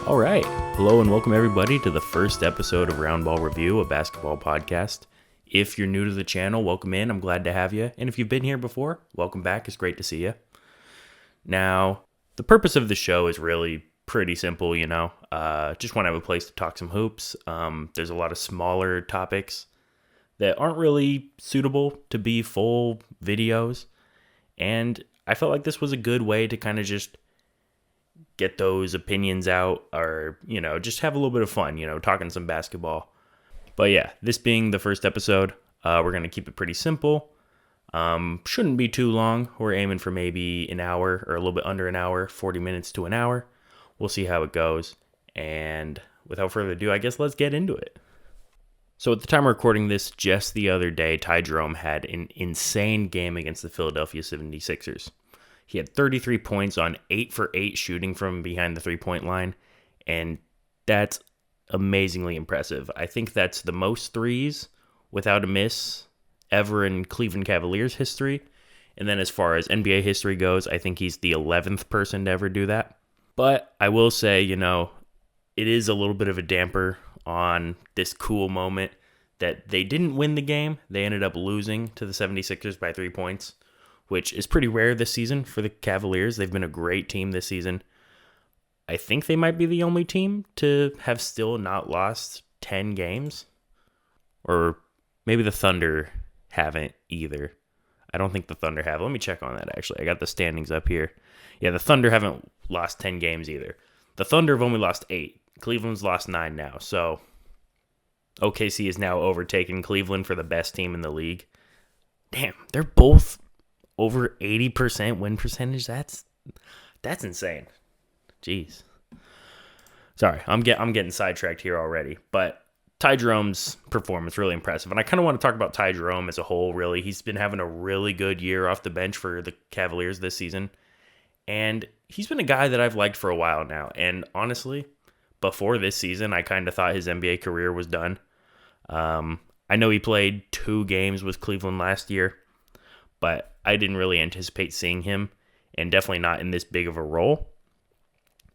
All right. Hello and welcome everybody to the first episode of Roundball Review, a basketball podcast. If you're new to the channel, welcome in. I'm glad to have you. And if you've been here before, welcome back. It's great to see you. Now, the purpose of the show is really pretty simple, just want to have a place to talk some hoops. There's a lot of smaller topics that aren't really suitable to be full videos. And I felt like this was a good way to kind of just get those opinions out or, just have a little bit of fun, talking some basketball. But yeah, this being the first episode, we're going to keep it pretty simple. Shouldn't be too long. We're aiming for maybe an hour or a little bit under an hour, 40 minutes to an hour. We'll see how it goes. And without further ado, I guess let's get into it. So at the time of recording this, just the other day, Jerome had an insane game against the Philadelphia 76ers. He had 33 points on 8 for 8 shooting from behind the three-point line, and that's amazingly impressive. I think that's the most threes without a miss ever in Cleveland Cavaliers history. And then as far as NBA history goes, I think he's the 11th person to ever do that. But I will say, it is a little bit of a damper on this cool moment that they didn't win the game. They ended up losing to the 76ers by 3 points, which is pretty rare this season for the Cavaliers. They've been a great team this season. I think they might be the only team to have still not lost 10 games. Or maybe the Thunder haven't either. I don't think the Thunder have. Let me check on that, actually. I got the standings up here. Yeah, the Thunder haven't lost 10 games either. The Thunder have only lost 8. Cleveland's lost 9 now. So OKC is now overtaking Cleveland for the best team in the league. Damn, they're both over 80% win percentage. That's insane. Jeez. Sorry, I'm getting sidetracked here already. But Jerome's performance really impressive, and I kind of want to talk about Jerome as a whole. Really, he's been having a really good year off the bench for the Cavaliers this season, and he's been a guy that I've liked for a while now. And honestly, before this season, I kind of thought his NBA career was done. I know he played 2 games with Cleveland last year, but I didn't really anticipate seeing him, and definitely not in this big of a role.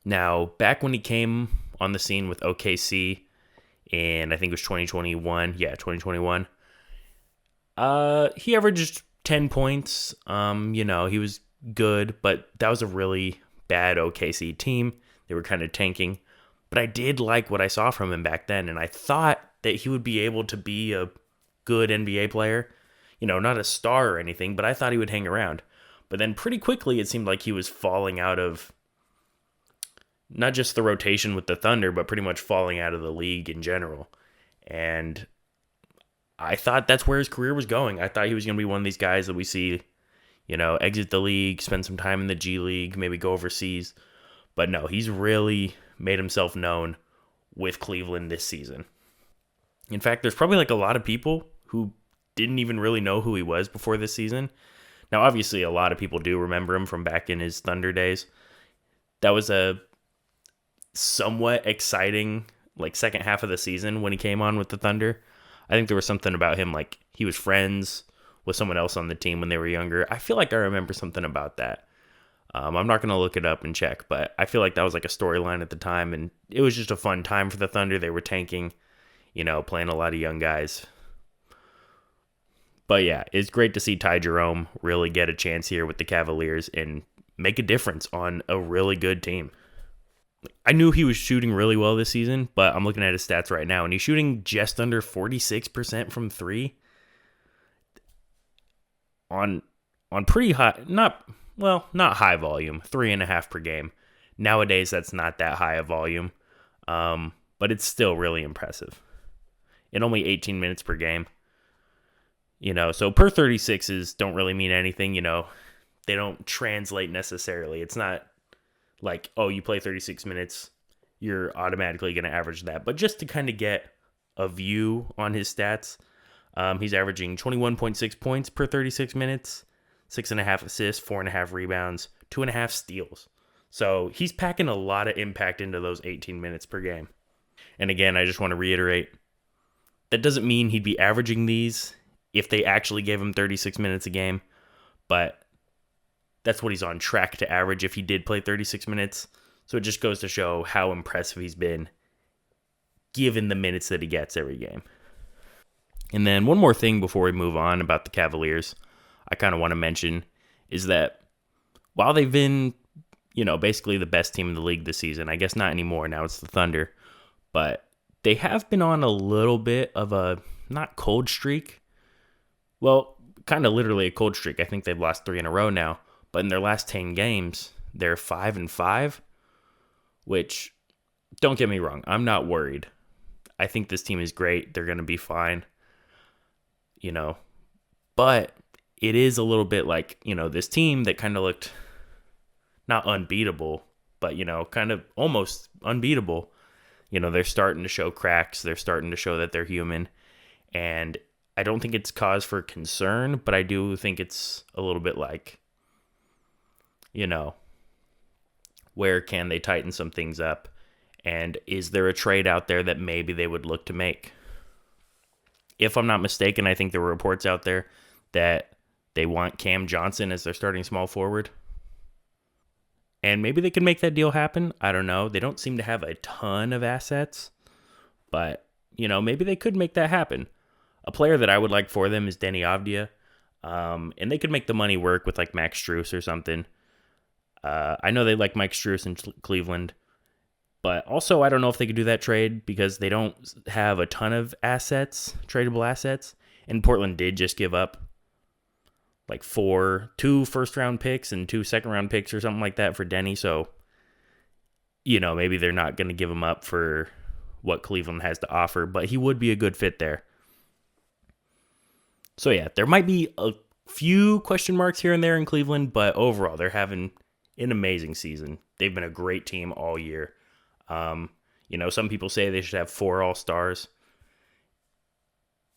Now, back when he came on the scene with OKC, and I think it was 2021, he averaged 10 points. He was good, but that was a really bad OKC team. They were kind of tanking, but I did like what I saw from him back then, and I thought that he would be able to be a good NBA player. Not a star or anything, but I thought he would hang around. But then pretty quickly, it seemed like he was falling out of not just the rotation with the Thunder, but pretty much falling out of the league in general. And I thought that's where his career was going. I thought he was going to be one of these guys that we see, exit the league, spend some time in the G League, maybe go overseas. But no, he's really made himself known with Cleveland this season. In fact, there's probably a lot of people who didn't even really know who he was before this season. Now, obviously, a lot of people do remember him from back in his Thunder days. That was a somewhat exciting, second half of the season when he came on with the Thunder. I think there was something about him, he was friends with someone else on the team when they were younger. I feel like I remember something about that. I'm not going to look it up and check, but I feel like that was a storyline at the time, and it was just a fun time for the Thunder. They were tanking, playing a lot of young guys. But yeah, it's great to see Jerome really get a chance here with the Cavaliers and make a difference on a really good team. I knew he was shooting really well this season, but I'm looking at his stats right now, and he's shooting just under 46% from 3 on pretty high, not high volume, 3.5 per game. Nowadays, that's not that high a volume, but it's still really impressive. In only 18 minutes per game. So per 36s don't really mean anything, they don't translate necessarily. It's not like, oh, you play 36 minutes, you're automatically going to average that. But just to kind of get a view on his stats, he's averaging 21.6 points per 36 minutes, 6.5 assists, 4.5 rebounds, 2.5 steals. So he's packing a lot of impact into those 18 minutes per game. And again, I just want to reiterate, that doesn't mean he'd be averaging these if they actually gave him 36 minutes a game, but that's what he's on track to average if he did play 36 minutes. So it just goes to show how impressive he's been given the minutes that he gets every game. And then one more thing before we move on about the Cavaliers, I kind of want to mention is that while they've been, basically the best team in the league this season, I guess not anymore. Now it's the Thunder, but they have been on a little bit of a, not cold streak. Well, kind of literally a cold streak. I think they've lost 3 in a row now, but in their last 10 games, they're 5-5, which, don't get me wrong, I'm not worried. I think this team is great. They're going to be fine, but it is a little bit like, this team that kind of looked not unbeatable, but, kind of almost unbeatable. They're starting to show cracks. They're starting to show that they're human. And I don't think it's cause for concern, but I do think it's a little bit like, where can they tighten some things up? And is there a trade out there that maybe they would look to make? If I'm not mistaken, I think there were reports out there that they want Cam Johnson as their starting small forward. And maybe they can make that deal happen. I don't know. They don't seem to have a ton of assets, but, maybe they could make that happen. A player that I would like for them is Denny Avdia. And they could make the money work with like Max Strus or something. I know they like Mike Strus in Cleveland, but also I don't know if they could do that trade because they don't have a ton of assets, tradable assets. And Portland did just give up like 2 first-round picks and 2 second-round picks or something like that for Denny. So, maybe they're not going to give him up for what Cleveland has to offer, but he would be a good fit there. So, yeah, there might be a few question marks here and there in Cleveland, but overall, they're having an amazing season. They've been a great team all year. Some people say they should have 4 All-Stars.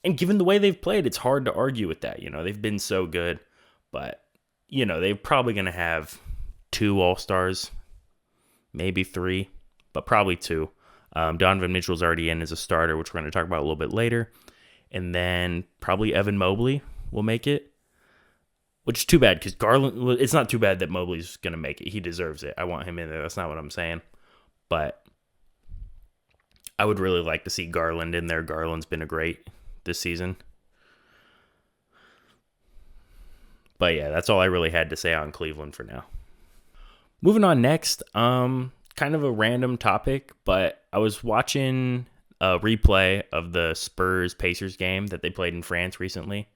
And given the way they've played, it's hard to argue with that. They've been so good, but, they're probably going to have 2 All-Stars, maybe 3, but probably 2. Donovan Mitchell's already in as a starter, which we're going to talk about a little bit later. And then probably Evan Mobley will make it, which is too bad because Garland, well, it's not too bad that Mobley's going to make it. He deserves it. I want him in there. That's not what I'm saying. But I would really like to see Garland in there. Garland's been a great this season. But yeah, that's all I really had to say on Cleveland for now. Moving on next, kind of a random topic, but I was watching a replay of the Spurs-Pacers game that they played in France recently.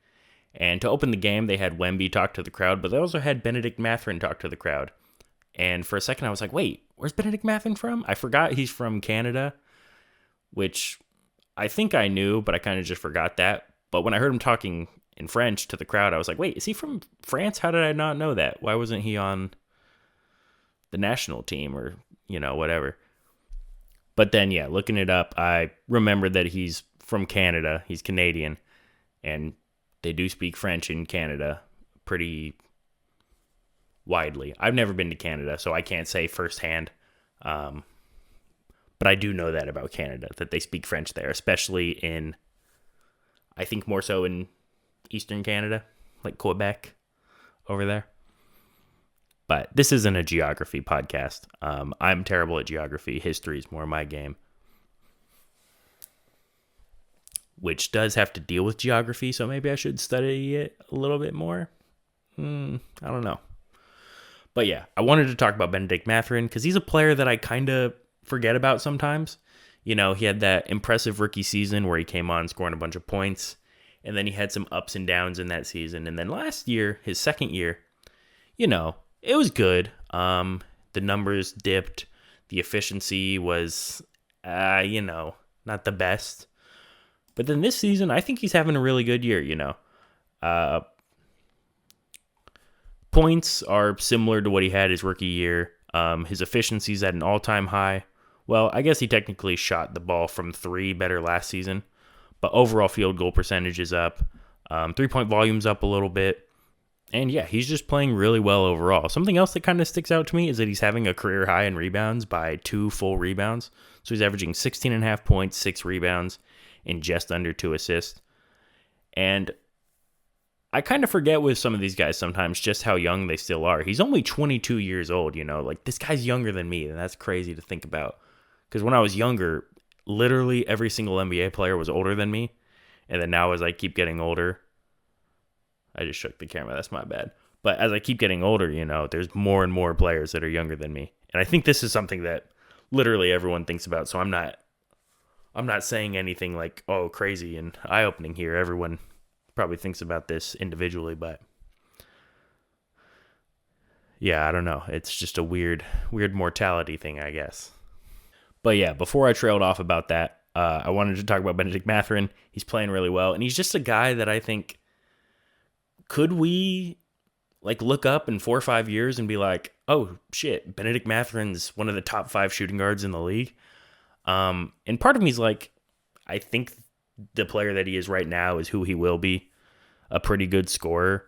And to open the game, they had Wemby talk to the crowd, but they also had Bennedict Mathurin talk to the crowd. And for a second, I was like, wait, where's Bennedict Mathurin from? I forgot he's from Canada, which I think I knew, but I kind of just forgot that. But when I heard him talking in French to the crowd, I was like, wait, is he from France? How did I not know that? Why wasn't he on the national team or, whatever? But then, yeah, looking it up, I remembered that he's from Canada. He's Canadian. And they do speak French in Canada pretty widely. I've never been to Canada, so I can't say firsthand. But I do know that about Canada, that they speak French there, especially in, I think more so in Eastern Canada, like Quebec over there. But this isn't a geography podcast. I'm terrible at geography. History is more my game. Which does have to deal with geography, so maybe I should study it a little bit more. I don't know. But yeah, I wanted to talk about Bennedict Mathurin because he's a player that I kind of forget about sometimes. He had that impressive rookie season where he came on scoring a bunch of points, and then he had some ups and downs in that season. And then last year, his second year, it was good. The numbers dipped. The efficiency was, not the best. But then this season, I think he's having a really good year, Points are similar to what he had his rookie year. His efficiency's at an all-time high. Well, I guess he technically shot the ball from 3 better last season. But overall field goal percentage is up. 3-point volume's up a little bit. And yeah, he's just playing really well overall. Something else that kind of sticks out to me is that he's having a career high in rebounds by 2 full rebounds. So he's averaging 16.5 points, 6 rebounds, and just under 2 assists. And I kind of forget with some of these guys sometimes just how young they still are. He's only 22 years old, like this guy's younger than me, and that's crazy to think about. Because when I was younger, literally every single NBA player was older than me. And then now as I keep getting older, I just shook the camera, that's my bad. But as I keep getting older, there's more and more players that are younger than me. And I think this is something that literally everyone thinks about. So I'm not saying anything like, oh, crazy and eye-opening here. Everyone probably thinks about this individually, but yeah, I don't know. It's just a weird mortality thing, I guess. But yeah, before I trailed off about that, I wanted to talk about Bennedict Mathurin. He's playing really well, and he's just a guy that I think, could we look up in 4 or 5 years and be like, oh shit, Bennedict Mathurin's one of the top 5 shooting guards in the league? And part of me is like, I think the player that he is right now is who he will be, a pretty good scorer.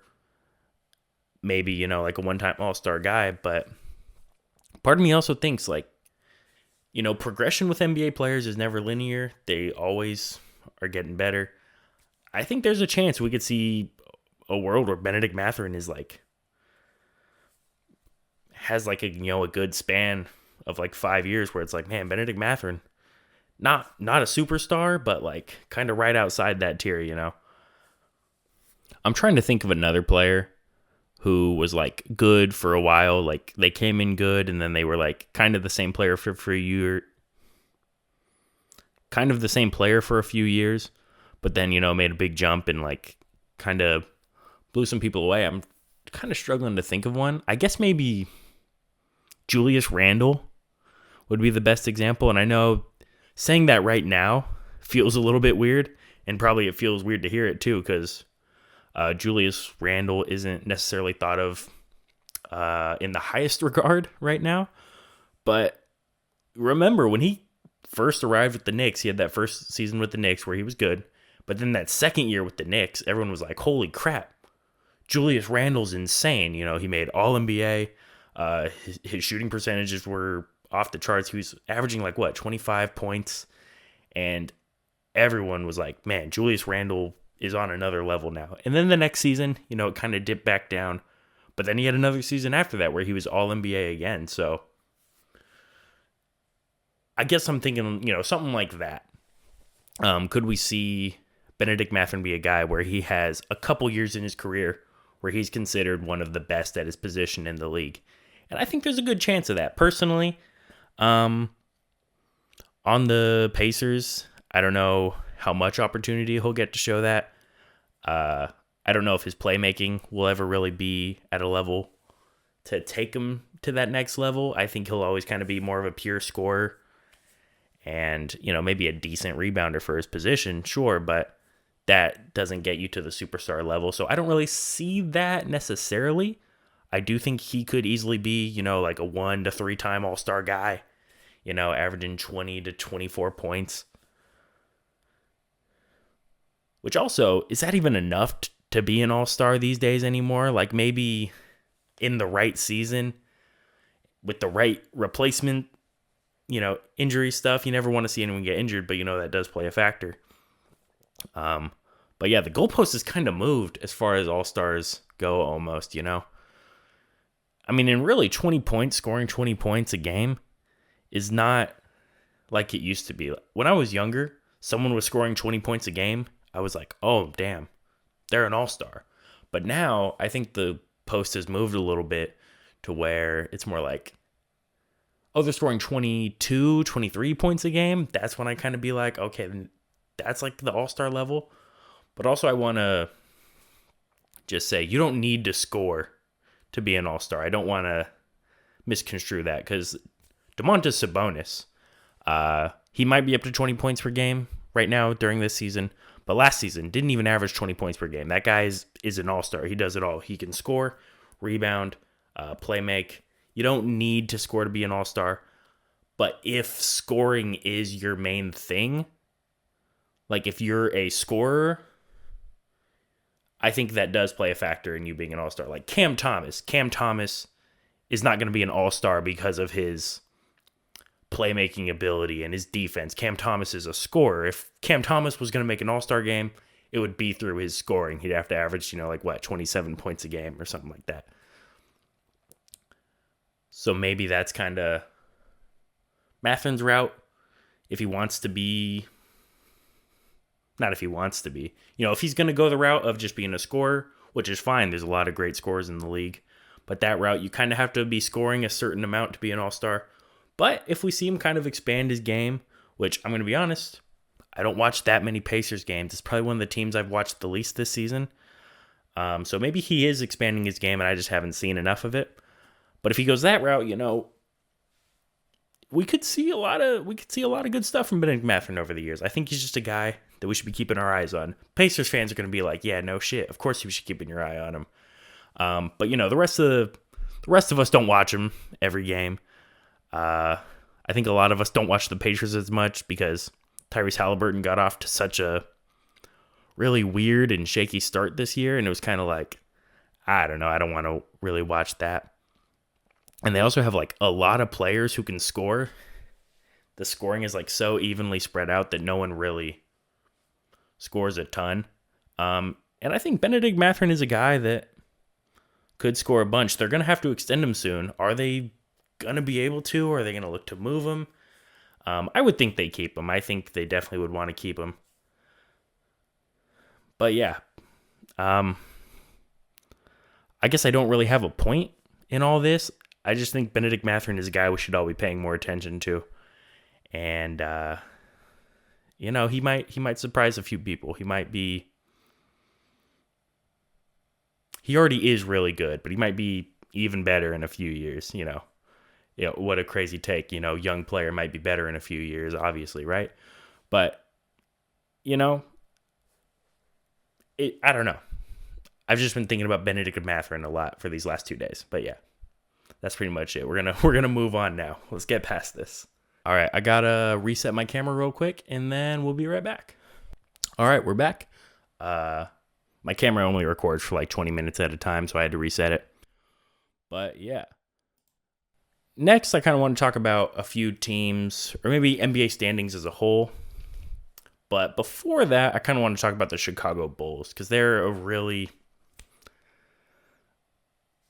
Maybe, like a one-time all-star guy, but part of me also thinks progression with NBA players is never linear. They always are getting better. I think there's a chance we could see a world where Bennedict Mathurin is has a good span of 5 years where it's man, Bennedict Mathurin, not a superstar, but kind of right outside that tier, I'm trying to think of another player who was good for a while. They came in good and then they were kind of the same player for a year, kind of the same player for a few years, but then, made a big jump and kind of blew some people away. I'm kind of struggling to think of one. I guess maybe Julius Randle would be the best example. And I know saying that right now feels a little bit weird, and probably it feels weird to hear it too, because Julius Randle isn't necessarily thought of in the highest regard right now. But remember, when he first arrived with the Knicks, he had that first season with the Knicks where he was good. But then that second year with the Knicks, everyone was like, holy crap, Julius Randle's insane. He made All-NBA. His shooting percentages were off the charts. He was averaging 25 points. And everyone was like, man, Julius Randle is on another level now. And then the next season, it kind of dipped back down. But then he had another season after that where he was All-NBA again. So I guess I'm thinking, something like that. Could we see Bennedict Mathurin be a guy where he has a couple years in his career where he's considered one of the best at his position in the league? And I think there's a good chance of that. Personally, on the Pacers, I don't know how much opportunity he'll get to show that. I don't know if his playmaking will ever really be at a level to take him to that next level. I think he'll always kind of be more of a pure scorer and, maybe a decent rebounder for his position, sure, but that doesn't get you to the superstar level. So I don't really see that necessarily. I do think he could easily be, a 1 to 3 time all-star guy, averaging 20 to 24 points. Which also, is that even enough to be an all-star these days anymore? Maybe in the right season with the right replacement, injury stuff. You never want to see anyone get injured, but that does play a factor. But yeah, the goalpost is kind of moved as far as all-stars go almost, I mean, and really 20 points, scoring 20 points a game is not like it used to be. When I was younger, someone was scoring 20 points a game. I was like, oh, damn, they're an all-star. But now I think the post has moved a little bit to where it's more like, oh, they're scoring 22, 23 points a game. That's when I kind of be like, okay, that's the all-star level. But also I want to just say you don't need to score to be an all-star. I don't want to misconstrue that because Domantas Sabonis, he might be up to 20 points per game right now during this season, but last season didn't even average 20 points per game. That guy is an all-star. He does it all. He can score, rebound, play make. You don't need to score to be an all-star, but if scoring is your main thing, if you're a scorer, I think that does play a factor in you being an all-star. Cam Thomas is not going to be an all-star because of his playmaking ability and his defense. Cam Thomas is a scorer. If Cam Thomas was going to make an all-star game, it would be through his scoring. He'd have to average, 27 points a game or something like that. So maybe that's kind of Mathurin's route. If he wants to be, not if he wants to be, if he's going to go the route of just being a scorer, which is fine. There's a lot of great scorers in the league. But that route, you kind of have to be scoring a certain amount to be an all-star. But if we see him kind of expand his game, which I'm going to be honest, I don't watch that many Pacers games. It's probably one of the teams I've watched the least this season. So maybe he is expanding his game and I just haven't seen enough of it. But if he goes that route, we could see a lot of good stuff from Bennedict Mathurin over the years. I think he's just a guy that we should be keeping our eyes on. Pacers fans are going to be like, yeah, no shit. Of course you should keep your eye on him. But the rest of us don't watch him every game. I think a lot of us don't watch the Pacers as much because Tyrese Halliburton got off to such a really weird and shaky start this year, and it was kind of like, I don't know, I don't want to really watch that. And they also have like a lot of players who can score. The scoring is like so evenly spread out that no one really scores a ton. And I think Bennedict Mathurin is a guy that could score a bunch. They're going to have to extend him soon. Are they going to be able to, or are they going to look to move him? I would think they keep him. I think they definitely would want to keep him. But yeah, I guess I don't really have a point in all this. I just think Bennedict Mathurin is a guy we should all be paying more attention to. And, he might surprise a few people. He already is really good, but he might be even better in a few years, what a crazy take, young player might be better in a few years, obviously, right? But, I don't know. I've just been thinking about Bennedict Mathurin a lot for these last 2 days, but yeah, that's pretty much it. We're gonna move on now. Let's get past this. All right, I gotta reset my camera real quick, and then we'll be right back. All right, we're back. My camera only records for like 20 minutes at a time, so I had to reset it. But yeah. Next, I kind of want to talk about a few teams, or maybe NBA standings as a whole. But before that, I kind of want to talk about the Chicago Bulls, because they're a really,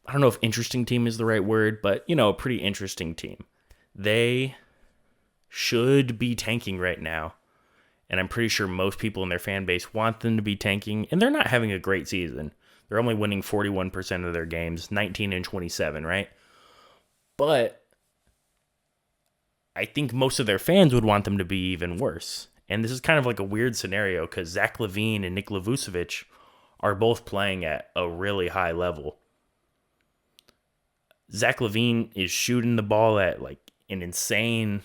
I don't know if interesting team is the right word, but, a pretty interesting team. They should be tanking right now. And I'm pretty sure most people in their fan base want them to be tanking. And they're not having a great season. They're only winning 41% of their games, 19-27, right? But I think most of their fans would want them to be even worse. And this is kind of like a weird scenario because Zach LaVine and Nikola Vucevic are both playing at a really high level. Zach LaVine is shooting the ball at like an insane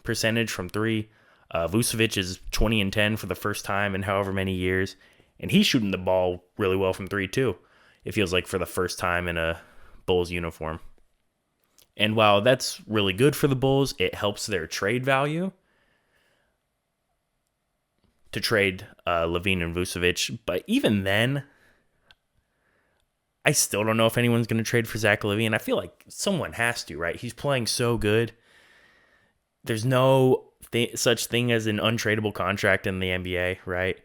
percentage from three. Vucevic is 20-10 for the first time in however many years. And he's shooting the ball really well from three too. It feels like for the first time in a Bulls uniform. And while that's really good for the Bulls, it helps their trade value to trade LaVine and Vucevic. But even then, I still don't know if anyone's going to trade for Zach LaVine. I feel like someone has to, right? He's playing so good. There's no such thing as an untradeable contract in the NBA, right?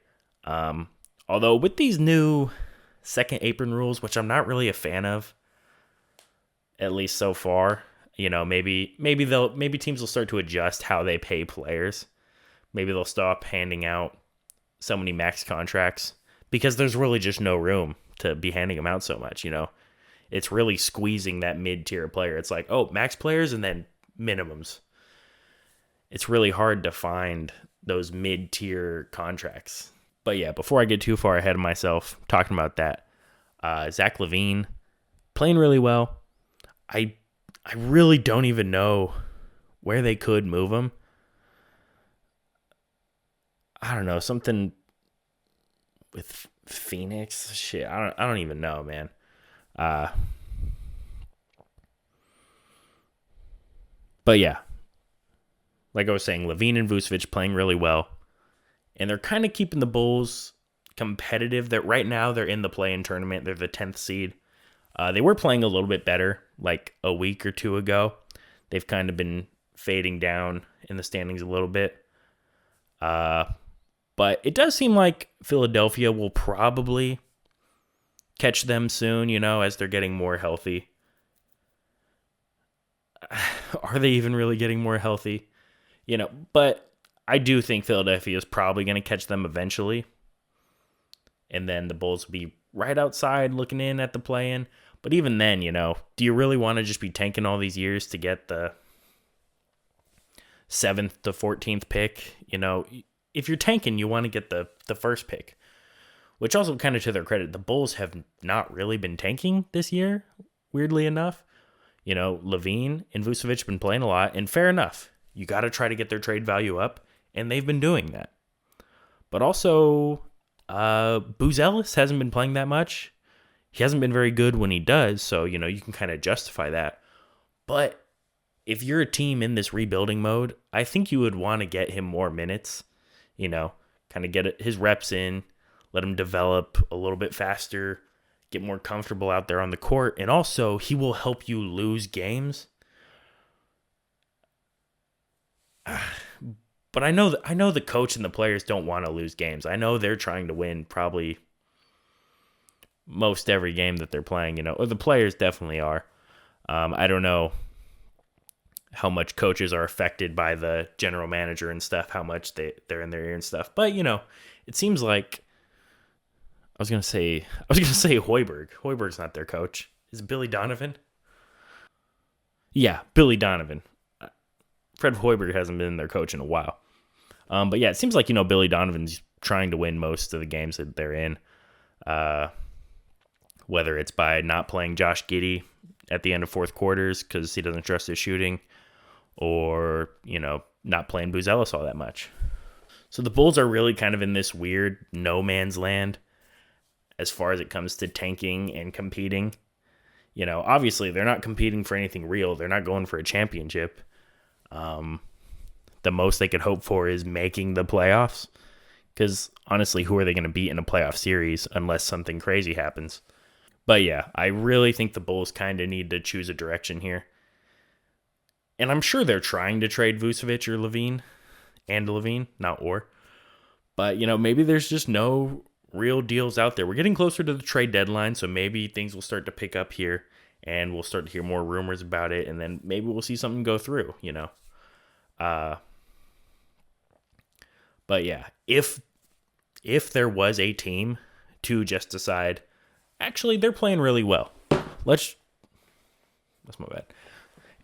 Although with these new second apron rules, which I'm not really a fan of, at least so far, maybe teams will start to adjust how they pay players. Maybe they'll stop handing out so many max contracts because there's really just no room to be handing them out so much, It's really squeezing that mid-tier player. It's like, oh, max players and then minimums. It's really hard to find those mid-tier contracts. But yeah, before I get too far ahead of myself talking about that, Zach LaVine playing really well. I really don't even know where they could move him. I don't know, something with Phoenix. Shit, I don't even know, man. But yeah, like I was saying, LaVine and Vucevic playing really well. And they're kind of keeping the Bulls competitive. That right now they're in the play-in tournament. They're the 10th seed. They were playing a little bit better like a week or two ago. They've kind of been fading down in the standings a little bit. But it does seem like Philadelphia will probably catch them soon, as they're getting more healthy. Are they even really getting more healthy? But I do think Philadelphia is probably going to catch them eventually. And then the Bulls will be right outside looking in at the play-in. But even then, do you really want to just be tanking all these years to get the 7th to 14th pick? If you're tanking, you want to get the first pick. Which also, kind of to their credit, the Bulls have not really been tanking this year, weirdly enough. Levine and Vucevic have been playing a lot, and fair enough. You got to try to get their trade value up, and they've been doing that. But also, Booz Ellis hasn't been playing that much. He hasn't been very good when he does, so, you can kind of justify that. But if you're a team in this rebuilding mode, I think you would want to get him more minutes, kind of get his reps in, let him develop a little bit faster, get more comfortable out there on the court, and also he will help you lose games. But I know the coach and the players don't want to lose games. I know they're trying to win probably most every game that they're playing, or the players definitely are. I don't know how much coaches are affected by the general manager and stuff, how much they're in their ear and stuff. But, it seems like I was gonna say Hoiberg. Hoiberg's not their coach. Is it Billy Donovan? Yeah, Billy Donovan. Fred Hoiberg hasn't been their coach in a while. But yeah, it seems like, Billy Donovan's trying to win most of the games that they're in. Whether it's by not playing Josh Giddey at the end of fourth quarters because he doesn't trust his shooting, or, not playing Booz Ellis all that much. So the Bulls are really kind of in this weird no man's land as far as it comes to tanking and competing. Obviously they're not competing for anything real. They're not going for a championship. The most they could hope for is making the playoffs. Because honestly, who are they going to beat in a playoff series unless something crazy happens? But yeah, I really think the Bulls kind of need to choose a direction here. And I'm sure they're trying to trade Vucevic or Levine. And Levine, not or. But, maybe there's just no real deals out there. We're getting closer to the trade deadline, so maybe things will start to pick up here, and we'll start to hear more rumors about it, and then maybe we'll see something go through, But yeah, if there was a team to just decide, actually, they're playing really well. That's my bad.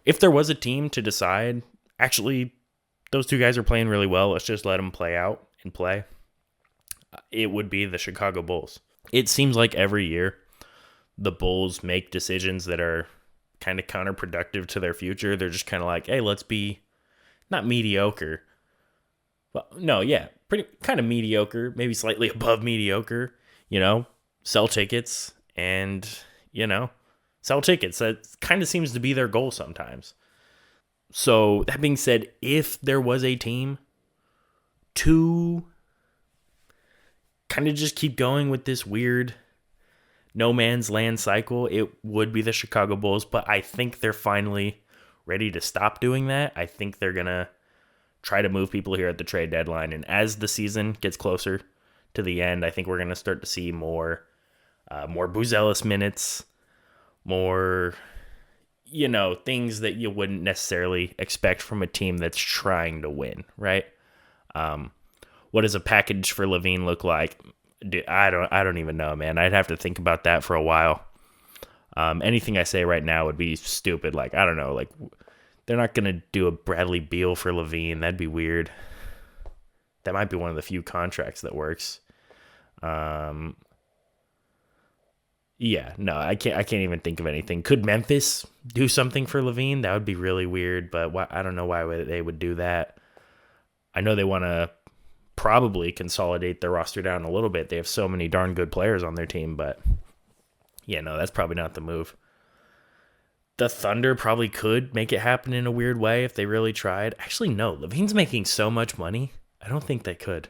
If there was a team to decide, actually, those two guys are playing really well, let's just let them play out and play, it would be the Chicago Bulls. It seems like every year the Bulls make decisions that are kind of counterproductive to their future. They're just kind of like, hey, let's be not mediocre. Well, no, yeah, pretty kind of mediocre, maybe slightly above mediocre, sell tickets and, sell tickets. That kind of seems to be their goal sometimes. So that being said, if there was a team to kind of just keep going with this weird no man's land cycle, it would be the Chicago Bulls. But I think they're finally ready to stop doing that. I think they're going to try to move people here at the trade deadline. And as the season gets closer to the end, I think we're going to start to see more Booz Ellis minutes, more, things that you wouldn't necessarily expect from a team that's trying to win, right? What does a package for Levine look like? Dude, I don't even know, man. I'd have to think about that for a while. Anything I say right now would be stupid. Like, I don't know, like they're not going to do a Bradley Beal for Levine. That'd be weird. That might be one of the few contracts that works. Yeah, no, I can't even think of anything. Could Memphis do something for Levine? That would be really weird, but I don't know why they would do that. I know they want to probably consolidate their roster down a little bit. They have so many darn good players on their team, but yeah, no, that's probably not the move. The Thunder probably could make it happen in a weird way if they really tried. Actually, no, Levine's making so much money. I don't think they could.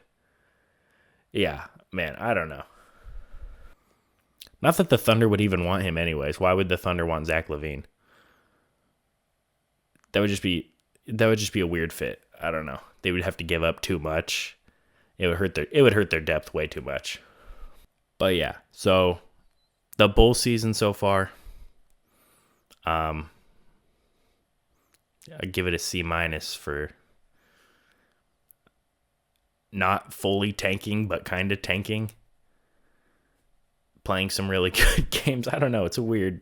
Yeah, man, I don't know. Not that the Thunder would even want him anyways. Why would the Thunder want Zach LaVine? That would just be a weird fit. I don't know. They would have to give up too much it would hurt their depth way too much. But yeah, so the Bulls season so far, I give it a C- for not fully tanking, but kind of tanking. Playing some really good games. I don't know. It's a weird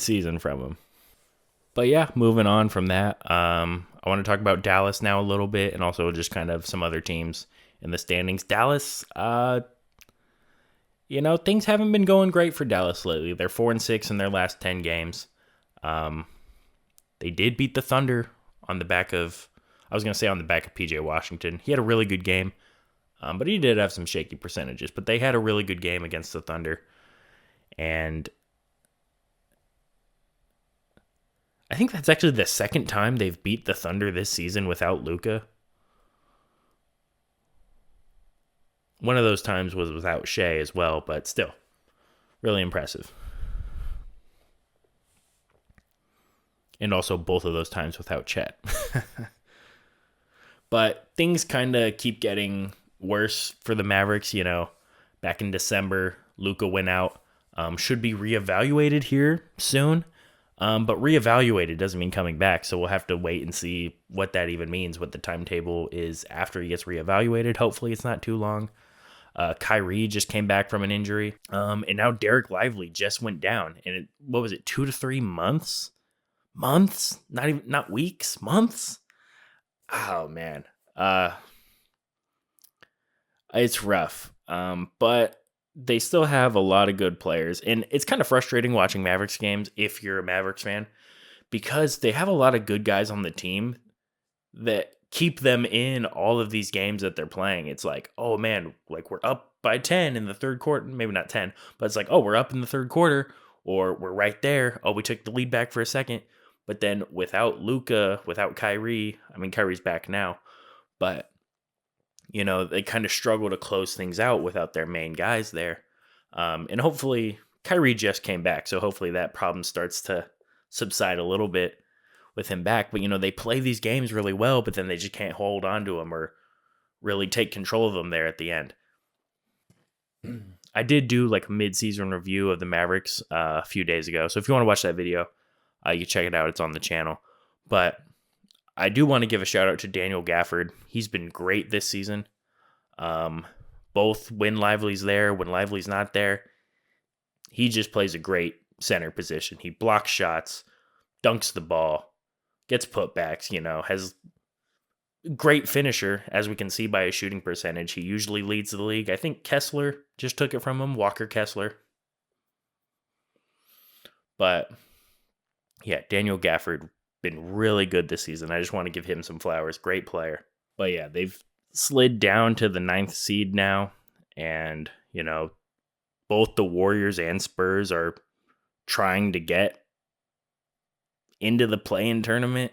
season from them. But yeah, moving on from that, I want to talk about Dallas now a little bit, and also just kind of some other teams in the standings. Dallas, things haven't been going great for Dallas lately. They're 4-6 in their last 10 games. They did beat the Thunder on the back of PJ Washington. He had a really good game, but he did have some shaky percentages. But they had a really good game against the Thunder. And I think that's actually the second time they've beat the Thunder this season without Luka. One of those times was without Shea as well, but still, really impressive. And also both of those times without Chet. But things kind of keep getting worse for the Mavericks. Back in December, Luka went out. Should be reevaluated here soon. But reevaluated doesn't mean coming back, so we'll have to wait and see what that even means, what the timetable is after he gets reevaluated. Hopefully it's not too long. Kyrie just came back from an injury. And now Derek Lively just went down. And what was it, 2 to 3 months? Months? Not weeks, months? Oh, man. It's rough. But they still have a lot of good players. And it's kind of frustrating watching Mavericks games if you're a Mavericks fan, because they have a lot of good guys on the team that keep them in all of these games that they're playing. It's like, oh man, like we're up by 10 in the third quarter. Maybe not 10, but it's like, oh, we're up in the third quarter, or we're right there. Oh, we took the lead back for a second. But then without Luka, without Kyrie, Kyrie's back now, but they kind of struggle to close things out without their main guys there. And hopefully Kyrie just came back, so hopefully that problem starts to subside a little bit with him back. But, they play these games really well, but then they just can't hold on to them or really take control of them there at the end. I did do like a mid-season review of the Mavericks a few days ago. So if you want to watch that video, you check it out. It's on the channel. But I do want to give a shout out to Daniel Gafford. He's been great this season. Both when Lively's there, when Lively's not there, he just plays a great center position. He blocks shots, dunks the ball, gets putbacks, has great finisher, as we can see by his shooting percentage. He usually leads the league. I think Kessler just took it from him, Walker Kessler. But yeah, Daniel Gafford been really good this season. I just want to give him some flowers. Great player. But yeah, they've slid down to the 9th seed now. And, both the Warriors and Spurs are trying to get into the play-in tournament.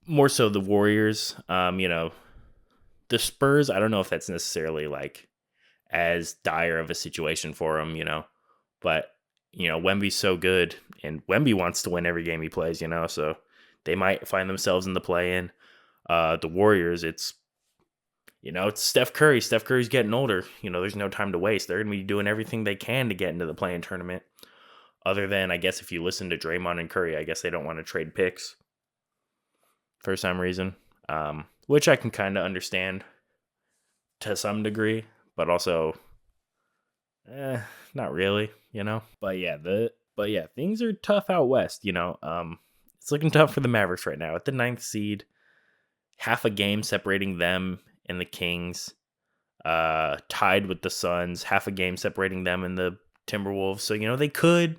More so the Warriors. The Spurs, I don't know if that's necessarily like as dire of a situation for them, But, Wemby's so good, and Wemby wants to win every game he plays, so they might find themselves in the play-in. The Warriors, it's Steph Curry. Steph Curry's getting older. There's no time to waste. They're going to be doing everything they can to get into the play-in tournament. Other than, I guess, if you listen to Draymond and Curry, I guess they don't want to trade picks for some reason, which I can kind of understand to some degree, but also, not really, But yeah, things are tough out west, It's looking tough for the Mavericks right now at the 9th seed, half a game separating them and the Kings, tied with the Suns, half a game separating them and the Timberwolves. So, they could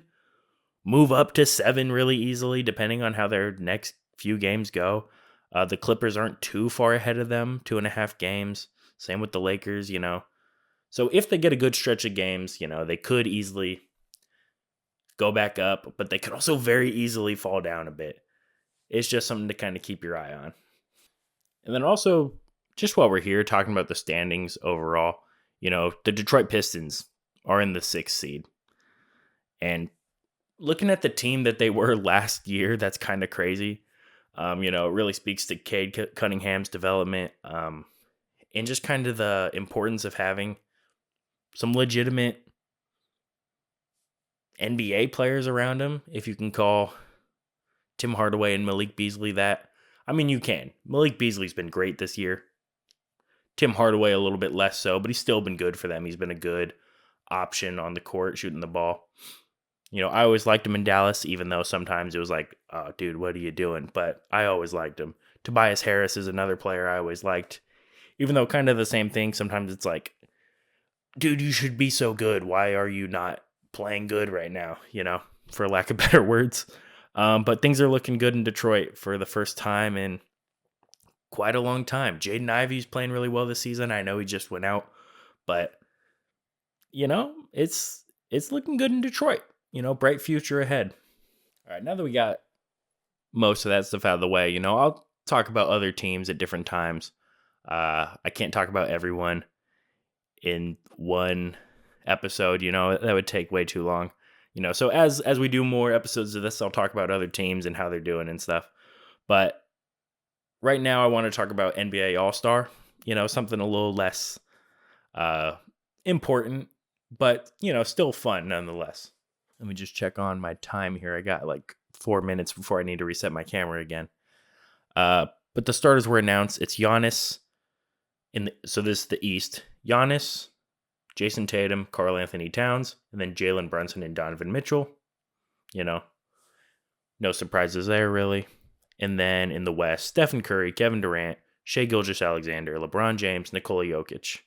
move up to 7 really easily, depending on how their next few games go. The Clippers aren't too far ahead of them, 2.5 games. Same with the Lakers, So if they get a good stretch of games, they could easily go back up, but they could also very easily fall down a bit. It's just something to kind of keep your eye on. And then also, just while we're here talking about the standings overall, the Detroit Pistons are in the 6th seed. And looking at the team that they were last year, that's kind of crazy. It really speaks to Cade Cunningham's development, and just kind of the importance of having some legitimate NBA players around him, if you can call Tim Hardaway and Malik Beasley that. I mean, you can. Malik Beasley's been great this year. Tim Hardaway a little bit less so, but he's still been good for them. He's been a good option on the court shooting the ball. I always liked him in Dallas, even though sometimes it was like, oh, dude, what are you doing? But I always liked him. Tobias Harris is another player I always liked, even though kind of the same thing. Sometimes it's like, dude, you should be so good. Why are you not playing good right now? For lack of better words. But things are looking good in Detroit for the first time in quite a long time. Jaden Ivey's playing really well this season. I know he just went out, but it's looking good in Detroit. Bright future ahead. All right, now that we got most of that stuff out of the way, I'll talk about other teams at different times. I can't talk about everyone in one episode, that would take way too long. So as we do more episodes of this, I'll talk about other teams and how they're doing and stuff. But right now I want to talk about NBA All-Star, something a little less important, but, still fun nonetheless. Let me just check on my time here. I got like 4 minutes before I need to reset my camera again. But the starters were announced. It's Giannis. So this is the East. Giannis, Jason Tatum, Karl Anthony Towns, and then Jalen Brunson and Donovan Mitchell. No surprises there, really. And then in the West, Stephen Curry, Kevin Durant, Shai Gilgeous-Alexander, LeBron James, Nikola Jokic.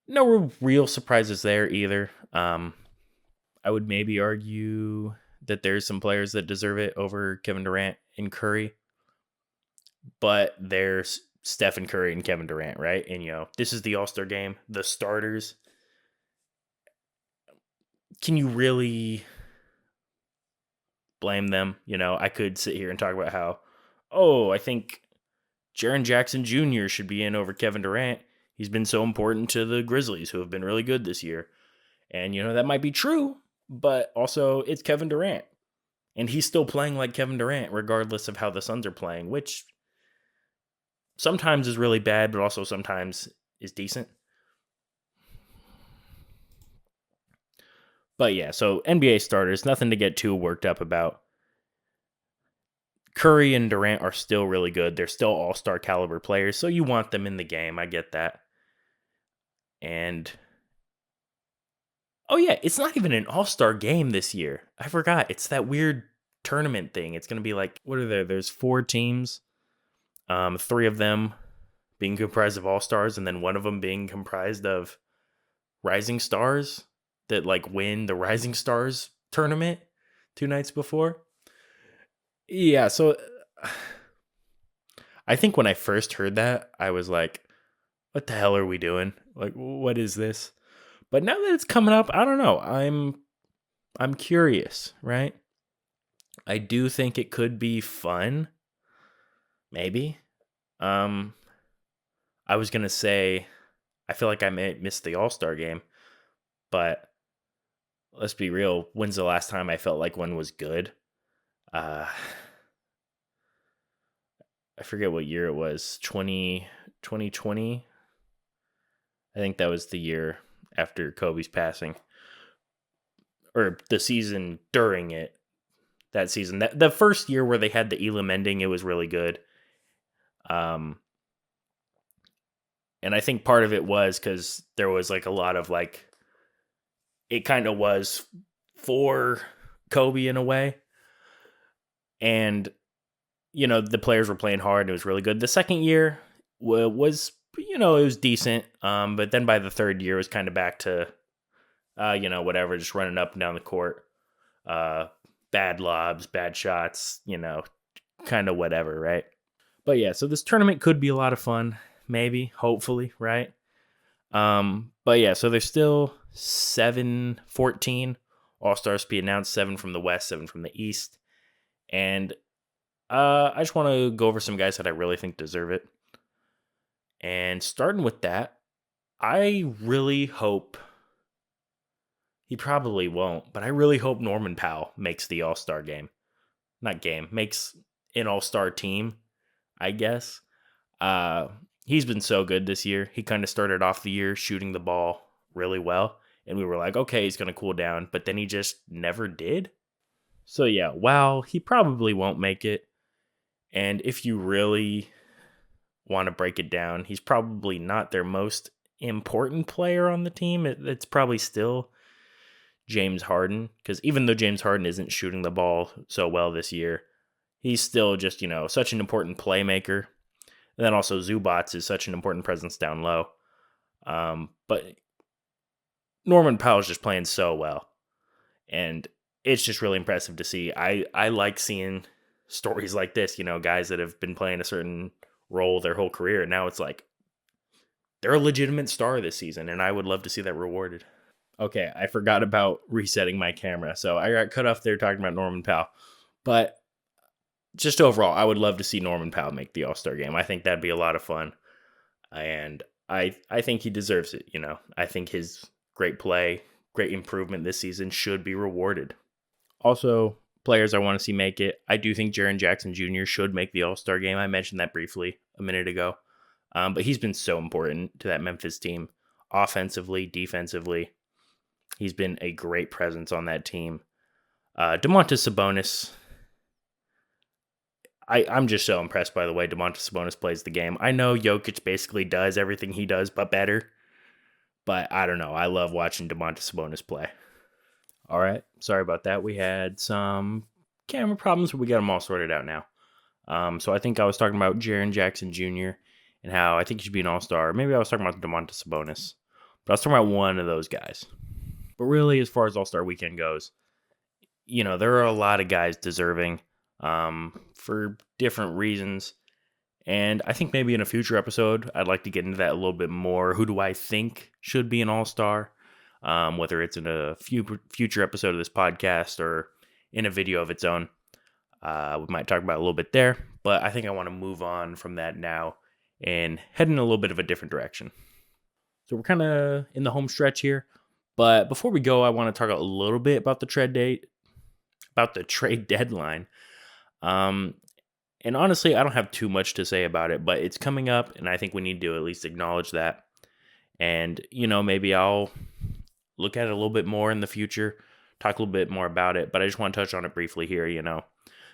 No real surprises there either. I would maybe argue that there's some players that deserve it over Kevin Durant and Curry. But there's Stephen Curry and Kevin Durant, right? And, this is the All-Star game. The starters. Can you really blame them? I could sit here and talk about how, I think Jaren Jackson Jr. should be in over Kevin Durant. He's been so important to the Grizzlies, who have been really good this year. And, that might be true, but also it's Kevin Durant. And he's still playing like Kevin Durant, regardless of how the Suns are playing, which sometimes is really bad, but also sometimes is decent. But yeah, so NBA starters, nothing to get too worked up about. Curry and Durant are still really good. They're still all-star caliber players, so you want them in the game. I get that. And it's not even an all-star game this year. I forgot. It's that weird tournament thing. It's going to be like, what are there? There's 4 teams. 3 of them being comprised of all-stars, and then one of them being comprised of rising stars that win the Rising Stars tournament 2 nights before. Yeah, so I think when I first heard that, I was like, what the hell are we doing? What is this? But now that it's coming up, I don't know. I'm curious, right? I do think it could be fun. Maybe. I was going to say, I feel like I may miss the All-Star game, but let's be real. When's the last time I felt like one was good? I forget what year it was. 2020. I think that was the year after Kobe's passing, or the season during it. That season, the first year where they had the Elam ending, it was really good. And I think part of it was because there was a lot of it kind of was for Kobe in a way. And, the players were playing hard and it was really good. The second year was, it was decent. But then by the third year, it was kind of back to, whatever, just running up and down the court. Bad lobs, bad shots, kind of whatever, right? But yeah, so this tournament could be a lot of fun, maybe, hopefully, right? But yeah, so there's still 14 All-Stars to be announced, 7 from the West, 7 from the East. And I just want to go over some guys that I really think deserve it. And starting with that, I really hope, he probably won't, but I really hope Norman Powell makes the All-Star game. Not game, makes an all-star team, I guess. He's been so good this year. He kind of started off the year shooting the ball really well, and we were like, okay, he's going to cool down, but then he just never did. So yeah, while he probably won't make it, and if you really want to break it down, he's probably not their most important player on the team. It's probably still James Harden, because even though James Harden isn't shooting the ball so well this year, he's still just, such an important playmaker. And then also Zubats is such an important presence down low. But Norman Powell's just playing so well. And it's just really impressive to see. I like seeing stories like this, guys that have been playing a certain role their whole career. And now it's like, they're a legitimate star this season, and I would love to see that rewarded. Okay, I forgot about resetting my camera, so I got cut off there talking about Norman Powell. But just overall, I would love to see Norman Powell make the All-Star game. I think that'd be a lot of fun, and I think he deserves it. I think his great play, great improvement this season should be rewarded. Also, players I want to see make it, I do think Jaren Jackson Jr. should make the All-Star game. I mentioned that briefly a minute ago. But he's been so important to that Memphis team, offensively, defensively. He's been a great presence on that team. Domantas Sabonis, I'm just so impressed by the way Domantas Sabonis plays the game. I know Jokic basically does everything he does, but better. But I don't know. I love watching Domantas Sabonis play. All right. Sorry about that. We had some camera problems, but we got them all sorted out now. So I think I was talking about Jaren Jackson Jr., and how I think he should be an all-star. Maybe I was talking about Domantas Sabonis. But I was talking about one of those guys. But really, as far as All-Star Weekend goes, there are a lot of guys deserving for different reasons. And I think maybe in a future episode, I'd like to get into that a little bit more. Who do I think should be an all-star? Whether it's in a future episode of this podcast or in a video of its own. We might talk about it a little bit there. But I think I want to move on from that now and head in a little bit of a different direction. So we're kind of in the home stretch here. But before we go, I want to talk a little bit about the trade deadline. And honestly, I don't have too much to say about it, but it's coming up, and I think we need to at least acknowledge that. And, maybe I'll look at it a little bit more in the future, talk a little bit more about it, but I just want to touch on it briefly here,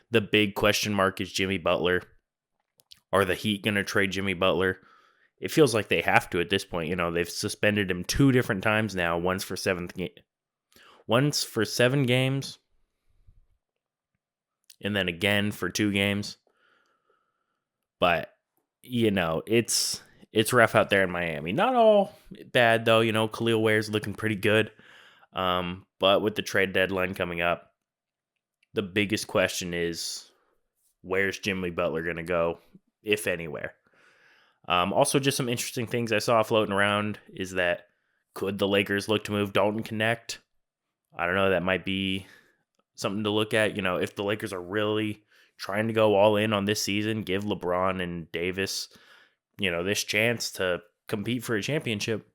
The big question mark is Jimmy Butler. Are the Heat going to trade Jimmy Butler? It feels like they have to at this point. They've suspended him 2 different times now. Once for 7 games, and then again for 2 games. But it's rough out there in Miami. Not all bad though. Khalil Ware's looking pretty good. But with the trade deadline coming up, the biggest question is, where's Jimmy Butler going to go, if anywhere? Also, just some interesting things I saw floating around is that could the Lakers look to move Dalton Connect? I don't know. That might be something to look at. If the Lakers are really trying to go all in on this season, give LeBron and Davis, this chance to compete for a championship.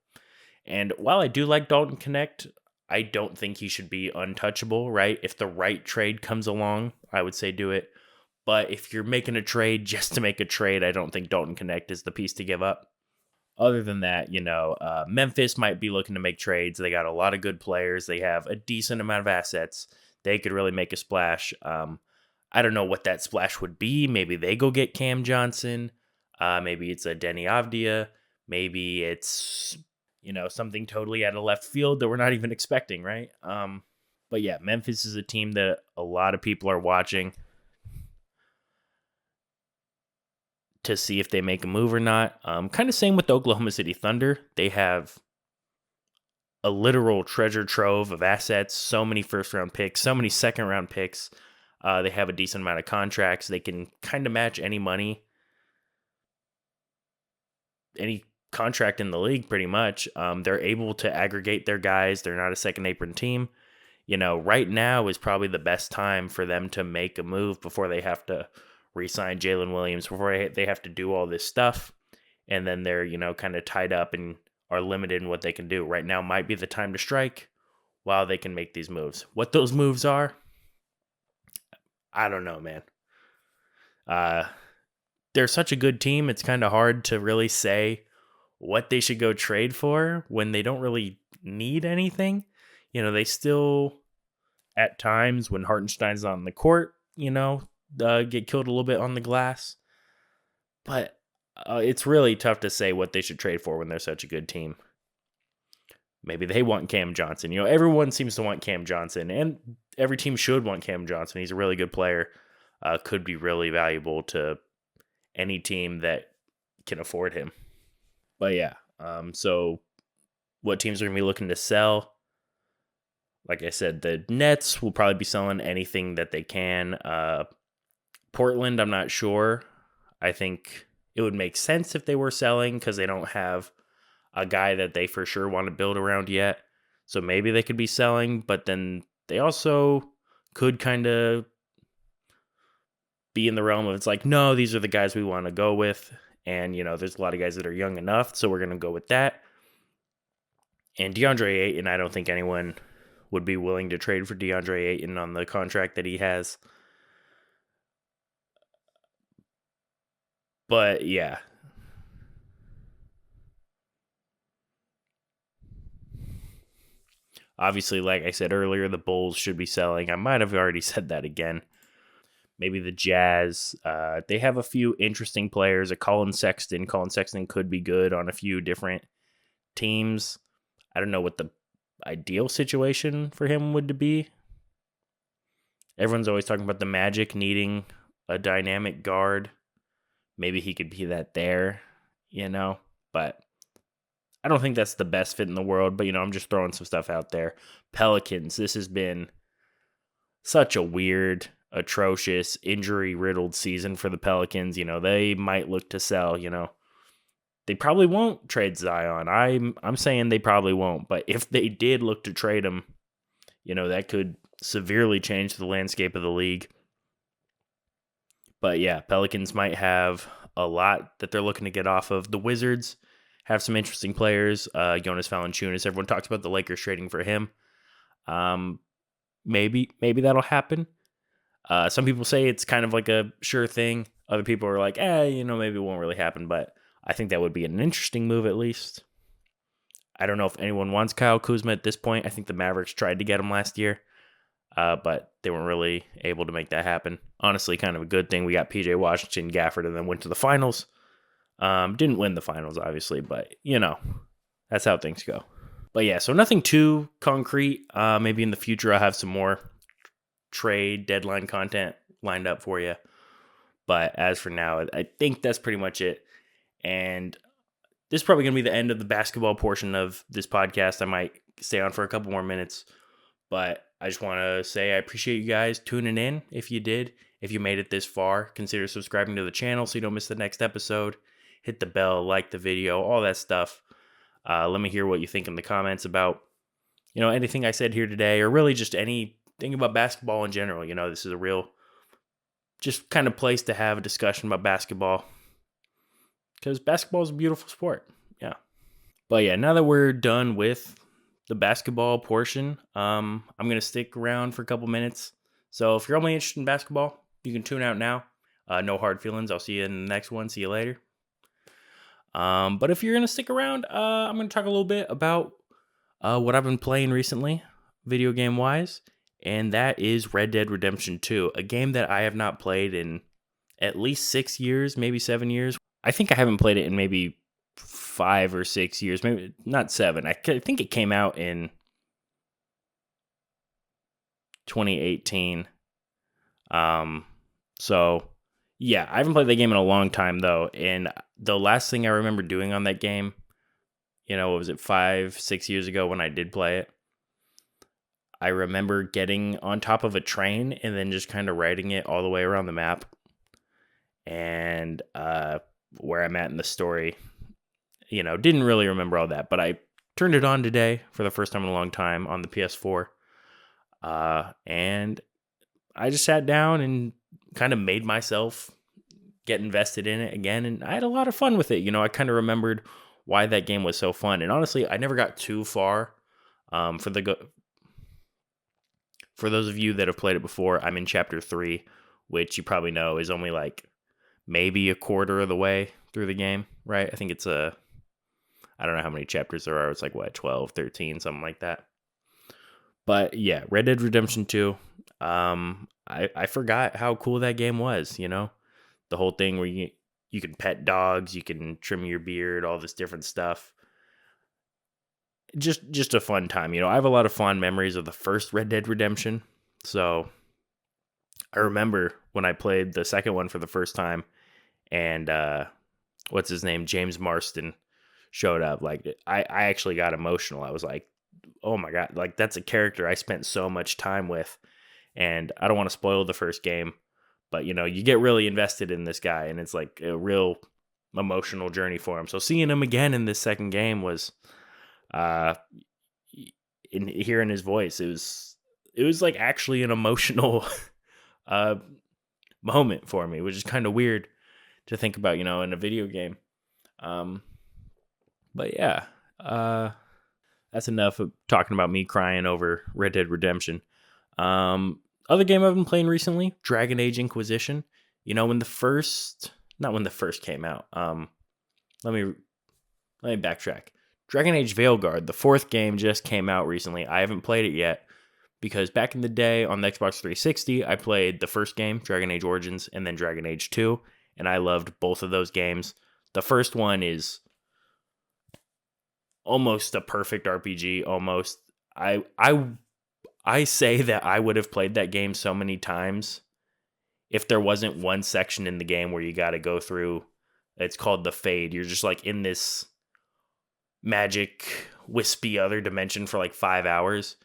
And while I do like Dalton Connect, I don't think he should be untouchable, right? If the right trade comes along, I would say do it. But if you're making a trade just to make a trade, I don't think Dalton Connect is the piece to give up. Other than that, Memphis might be looking to make trades. They got a lot of good players. They have a decent amount of assets. They could really make a splash. I don't know what that splash would be. Maybe they go get Cam Johnson. Maybe it's a Denny Avdia. Maybe it's, something totally out of left field that we're not even expecting, right? But yeah, Memphis is a team that a lot of people are watching to see if they make a move or not. Kind of same with the Oklahoma City Thunder. They have a literal treasure trove of assets, so many first-round picks, so many second-round picks. They have a decent amount of contracts. They can kind of match any contract in the league pretty much. They're able to aggregate their guys. They're not a second-apron team. Right now is probably the best time for them to make a move before they have to re-sign Jalen Williams, before they have to do all this stuff, and then they're, kind of tied up and are limited in what they can do. Right now might be the time to strike while they can make these moves. What those moves are, I don't know, man. They're such a good team. It's kind of hard to really say what they should go trade for when they don't really need anything. They still, at times when Hartenstein's on the court, get killed a little bit on the glass. But it's really tough to say what they should trade for when they're such a good team. Maybe they want Cam Johnson. Everyone seems to want Cam Johnson, and every team should want Cam Johnson. He's a really good player. Could be really valuable to any team that can afford him. But yeah, so what teams are going to be looking to sell? Like I said, the Nets will probably be selling anything that they can. Portland, I'm not sure. I think it would make sense if they were selling because they don't have a guy that they for sure want to build around yet. So maybe they could be selling, but then they also could kind of be in the realm of it's like, no, these are the guys we want to go with. And, there's a lot of guys that are young enough, so we're going to go with that. And DeAndre Ayton, I don't think anyone would be willing to trade for DeAndre Ayton on the contract that he has. But, yeah. Obviously, like I said earlier, the Bulls should be selling. I might have already said that again. Maybe the Jazz. They have a few interesting players. Colin Sexton. Colin Sexton could be good on a few different teams. I don't know what the ideal situation for him would be. Everyone's always talking about the Magic needing a dynamic guard. Maybe he could be that there, But I don't think that's the best fit in the world. But, I'm just throwing some stuff out there. Pelicans. This has been such a weird, atrocious, injury-riddled season for the Pelicans. They might look to sell, They probably won't trade Zion. I'm saying they probably won't. But if they did look to trade him, that could severely change the landscape of the league. But yeah, Pelicans might have a lot that they're looking to get off of. The Wizards have some interesting players. Jonas Valanciunas. Everyone talks about the Lakers trading for him. Maybe that'll happen. Some people say it's kind of like a sure thing. Other people are like, maybe it won't really happen. But I think that would be an interesting move at least. I don't know if anyone wants Kyle Kuzma at this point. I think the Mavericks tried to get him last year, but they weren't really able to make that happen. Honestly, kind of a good thing. We got PJ Washington, Gafford, and then went to the finals. Didn't win the finals, obviously, but, that's how things go. But yeah, so nothing too concrete. Maybe in the future I'll have some more trade deadline content lined up for you. But as for now, I think that's pretty much it. And this is probably going to be the end of the basketball portion of this podcast. I might stay on for a couple more minutes. But I just want to say I appreciate you guys tuning in. If you did, if you made it this far, consider subscribing to the channel so you don't miss the next episode. Hit the bell, like the video, all that stuff. Let me hear what you think in the comments about, anything I said here today, or really just anything about basketball in general. This is a real, just kind of place to have a discussion about basketball. Because basketball is a beautiful sport. Yeah. But yeah, now that we're done with the basketball portion, I'm going to stick around for a couple minutes. So if you're only interested in basketball, you can tune out now. No hard feelings. I'll see you in the next one. See you later. But if you're going to stick around, I'm going to talk a little bit about what I've been playing recently, video game wise. And that is Red Dead Redemption 2, a game that I have not played in at least 6 years, maybe 7 years. I think I haven't played it in maybe 5 or 6 years, maybe not 7. I think it came out in 2018. So yeah, I haven't played that game in a long time though. And the last thing I remember doing on that game, what was it, 5-6 years ago when I did play it? I remember getting on top of a train and then just kind of riding it all the way around the map. And where I'm at in the story, didn't really remember all that, but I turned it on today for the first time in a long time on the PS4. And I just sat down and kind of made myself get invested in it again. And I had a lot of fun with it. I kind of remembered why that game was so fun. And honestly, I never got too far. For those of you that have played it before, I'm in chapter 3, which you probably know is only like maybe a quarter of the way through the game, right? I think it's I don't know how many chapters there are. It's like, 12, 13, something like that. But yeah, Red Dead Redemption 2. I forgot how cool that game was, The whole thing where you can pet dogs, you can trim your beard, all this different stuff. Just a fun time, I have a lot of fond memories of the first Red Dead Redemption. So I remember when I played the second one for the first time, and what's his name, James Marston, showed up. Like, I actually got emotional. I was like, oh my god, like, that's a character I spent so much time with. And I don't want to spoil the first game, but you get really invested in this guy, and it's like a real emotional journey for him. So seeing him again in this second game was in hearing his voice, it was like actually an emotional moment for me, which is kind of weird to think about, in a video game. But yeah, that's enough of talking about me crying over Red Dead Redemption. Other game I've been playing recently, Dragon Age Inquisition. Not when the first came out. Let me backtrack. Dragon Age Veilguard, the fourth game, just came out recently. I haven't played it yet because back in the day on the Xbox 360, I played the first game, Dragon Age Origins, and then Dragon Age 2, and I loved both of those games. The first one is almost a perfect RPG, almost. I say that I would have played that game so many times if there wasn't one section in the game where you got to go through. It's called the Fade. You're just like in this magic, wispy other dimension for like 5 hours.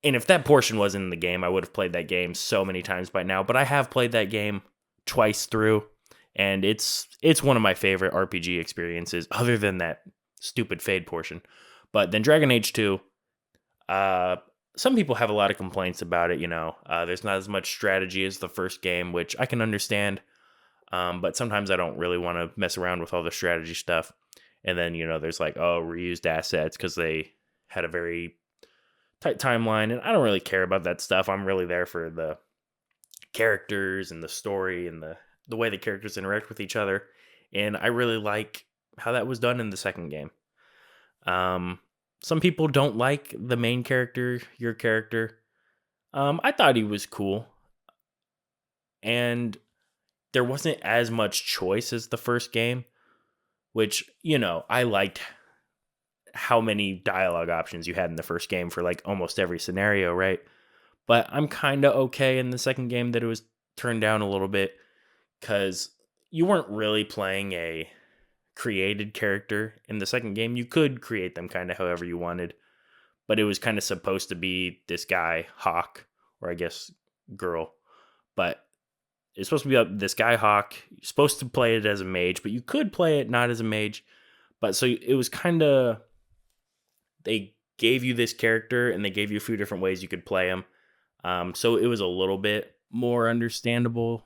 And if that portion wasn't in the game, I would have played that game so many times by now. But I have played that game twice through, and it's one of my favorite RPG experiences, other than that stupid Fade portion. But then Dragon Age 2, some people have a lot of complaints about it, there's not as much strategy as the first game, which I can understand, but sometimes I don't really want to mess around with all the strategy stuff. And then, there's like, reused assets because they had a very tight timeline, and I don't really care about that stuff. I'm really there for the characters and the story and the way the characters interact with each other, and I really like how that was done in the second game. Some people don't like the main character, your character. I thought he was cool, and there wasn't as much choice as the first game, which, I liked how many dialogue options you had in the first game for like almost every scenario, right? But I'm kind of okay in the second game that it was turned down a little bit, because you weren't really playing a created character in the second game. You could create them kind of however you wanted, but it was kind of supposed to be this guy, Hawk, or I guess girl, but it's supposed to be this guy, Hawk. You're supposed to play it as a mage, but you could play it not as a mage. But so it was kind of, they gave you this character and they gave you a few different ways you could play him. So it was a little bit more understandable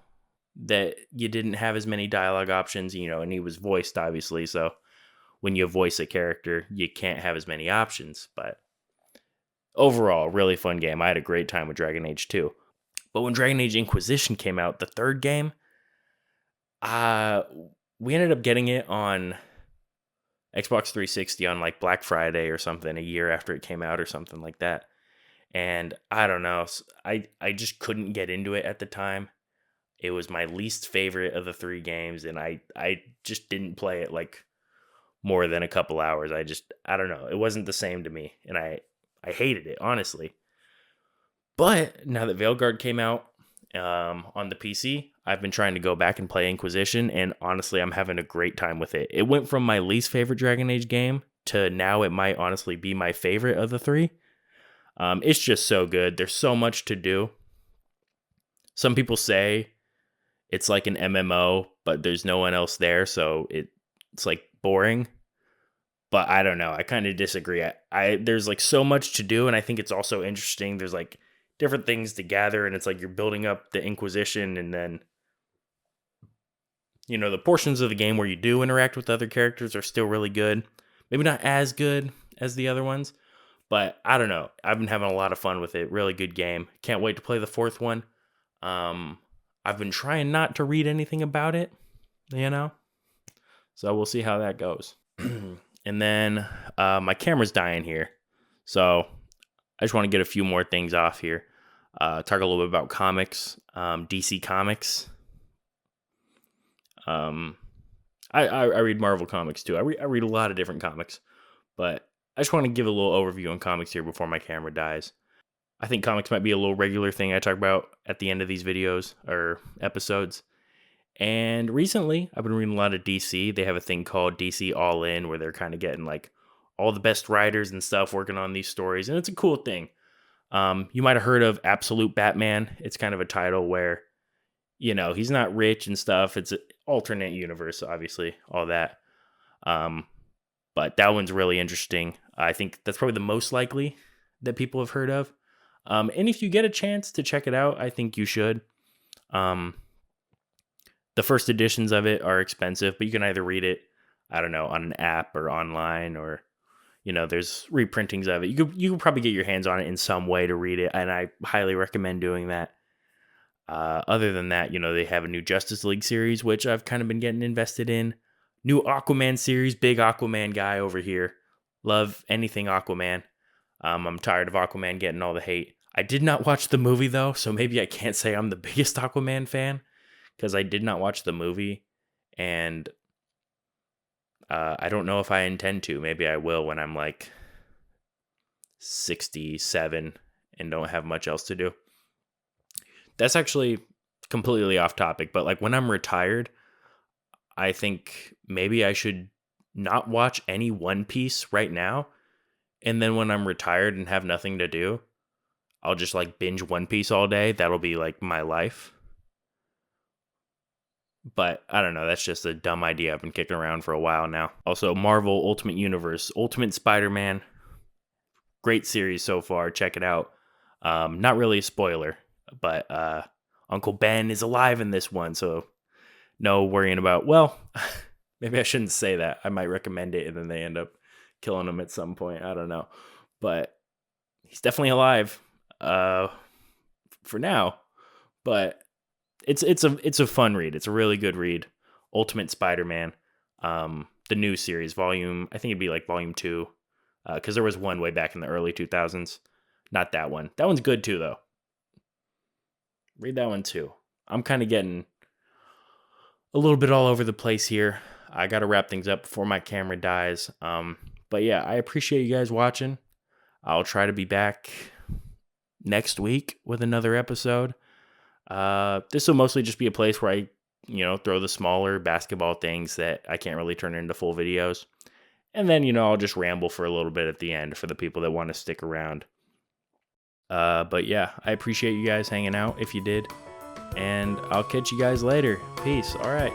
that you didn't have as many dialogue options, and he was voiced, obviously. So when you voice a character, you can't have as many options. But overall, really fun game. I had a great time with Dragon Age 2. But when Dragon Age Inquisition came out, the third game, we ended up getting it on Xbox 360 on like Black Friday or something, a year after it came out or something like that. And I don't know, I just couldn't get into it at the time. It was my least favorite of the three games, and I just didn't play it like more than a couple hours. I don't know. It wasn't the same to me, and I hated it, honestly. But now that Veilguard came out on the PC, I've been trying to go back and play Inquisition, and honestly, I'm having a great time with it. It went from my least favorite Dragon Age game to now it might honestly be my favorite of the three. It's just so good. There's so much to do. Some people say it's like an MMO, but there's no one else there, so it's like boring. But I don't know. I kind of disagree. There's like so much to do, and I think it's also interesting. There's like different things to gather, and it's like you're building up the Inquisition, and then the portions of the game where you do interact with other characters are still really good. Maybe not as good as the other ones, but I don't know. I've been having a lot of fun with it. Really good game. Can't wait to play the fourth one. I've been trying not to read anything about it, so we'll see how that goes. And then my camera's dying here, so I just want to get a few more things off here. Talk a little bit about comics, DC Comics. I read Marvel comics too. I read a lot of different comics, but I just want to give a little overview on comics here before my camera dies. I think comics might be a little regular thing I talk about at the end of these videos or episodes. And recently, I've been reading a lot of DC. They have a thing called DC All In, where they're kind of getting like all the best writers and stuff working on these stories, and it's a cool thing. You might have heard of Absolute Batman. It's kind of a title where, he's not rich and stuff. It's an alternate universe, obviously, all that. But that one's really interesting. I think that's probably the most likely that people have heard of. And if you get a chance to check it out, I think you should. The first editions of it are expensive, but you can either read it, I don't know, on an app or online, or, there's reprintings of it. You could probably get your hands on it in some way to read it, and I highly recommend doing that. Other than that, they have a new Justice League series, which I've kind of been getting invested in. New Aquaman series, big Aquaman guy over here. Love anything Aquaman. I'm tired of Aquaman getting all the hate. I did not watch the movie, though, so maybe I can't say I'm the biggest Aquaman fan, because I did not watch the movie, and I don't know if I intend to. Maybe I will when I'm like 67 and don't have much else to do. That's actually completely off topic, but like when I'm retired, I think maybe I should not watch any One Piece right now, and then when I'm retired and have nothing to do, I'll just like binge One Piece all day. That'll be like my life. But I don't know, that's just a dumb idea I've been kicking around for a while now. Also, Marvel Ultimate Universe, Ultimate Spider-Man. Great series so far, check it out. Not really a spoiler, but Uncle Ben is alive in this one, so no worrying about, well, maybe I shouldn't say that. I might recommend it and then they end up killing him at some point. I don't know. But he's definitely alive for now. But it's a fun read. It's a really good read. Ultimate Spider-Man, the new series, I think it'd be like volume 2, because there was one way back in the early 2000s. Not that one. That one's good too, though. Read that one too. I'm kind of getting a little bit all over the place here. I got to wrap things up before my camera dies. But yeah, I appreciate you guys watching. I'll try to be back next week with another episode. This will mostly just be a place where I, throw the smaller basketball things that I can't really turn into full videos. And then, I'll just ramble for a little bit at the end for the people that want to stick around. But yeah, I appreciate you guys hanging out if you did. And I'll catch you guys later. Peace. All right.